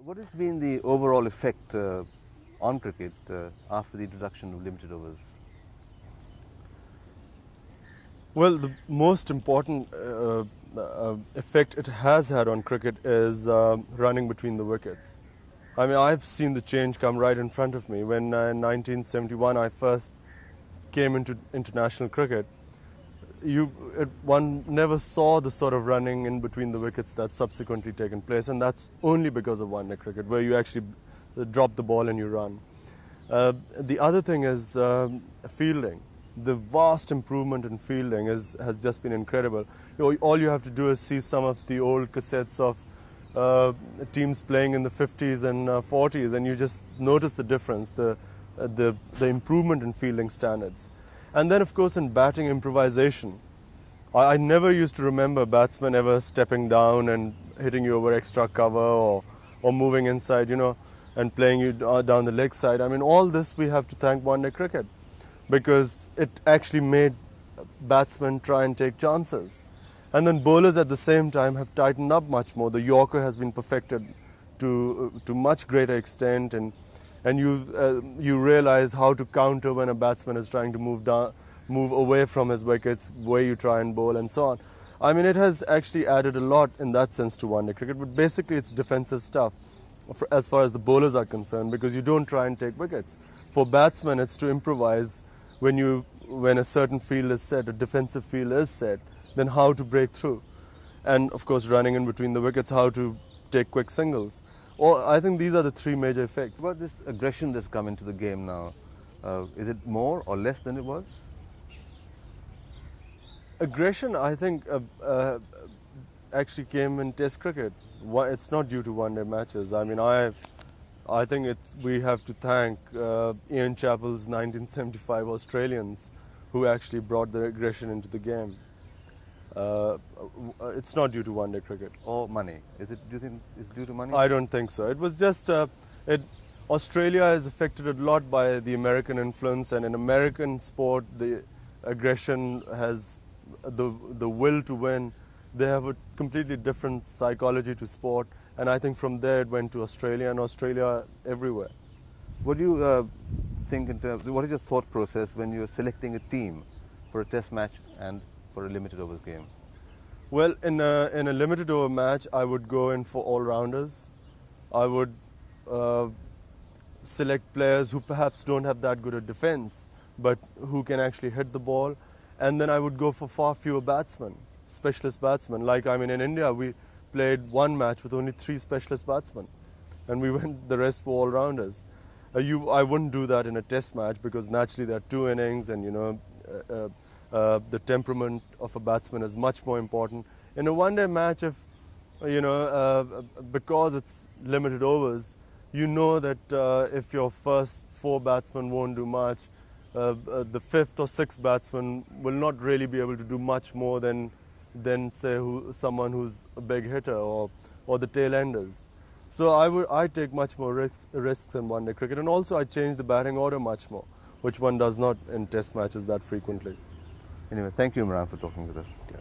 What has been the overall effect on cricket after the introduction of limited overs? Well, the most important effect it has had on cricket is running between the wickets. I mean, I've seen the change come right in front of me. When in 1971 I first came into international cricket, one never saw the sort of running in between the wickets that's subsequently taken place, and that's only because of one-day cricket, where you actually drop the ball and you run. The other thing is fielding. The vast improvement in fielding has just been incredible. All you have to do is see some of the old cassettes of teams playing in the 50s and 40s, and you just notice the difference, the improvement in fielding standards. And then, of course, in batting improvisation, I never used to remember batsmen ever stepping down and hitting you over extra cover or moving inside, and playing you down the leg side. I mean, all this we have to thank one-day cricket, because it actually made batsmen try and take chances. And then bowlers at the same time have tightened up much more. The Yorker has been perfected to much greater extent, and you realize how to counter when a batsman is trying to move away from his wickets, where you try and bowl and so on. I mean, it has actually added a lot in that sense to one-day cricket, but basically it's defensive stuff as far as the bowlers are concerned, because you don't try and take wickets. For batsmen, it's to improvise when a certain field is set, a defensive field is set, then how to break through. And of course, running in between the wickets, how to take quick singles. I think these are the three major effects. What about this aggression that's come into the game now? Is it more or less than it was? Aggression, I think, actually came in Test cricket. It's not due to one-day matches. I mean, I think we have to thank Ian Chappell's 1975 Australians, who actually brought the aggression into the game. It's not due to one-day cricket. Or money? Do you think it's due to money? I don't think so. It was just Australia is affected a lot by the American influence, and in American sport, the aggression has the will to win. They have a completely different psychology to sport, and I think from there it went to Australia, and Australia everywhere. What do you think in terms? What is your thought process when you're selecting a team for a Test match and for a limited overs game? Well, in a limited over match, I would go in for all-rounders. I would select players who perhaps don't have that good a defense, but who can actually hit the ball. And then I would go for far fewer batsmen, specialist batsmen. Like, I mean, in India, we played one match with only 3 specialist batsmen, and the rest were all-rounders. I wouldn't do that in a Test match, because naturally there are 2 innings, and the temperament of a batsman is much more important. In a one-day match, because it's limited overs, you know that if your first 4 batsmen won't do much, the 5th or 6th batsman will not really be able to do much more than say someone who's a big hitter or the tail enders. So I take much more risks in one-day cricket, and also I change the batting order much more, which one does not in Test matches that frequently. Anyway, thank you, Imran, for talking with us. Yeah.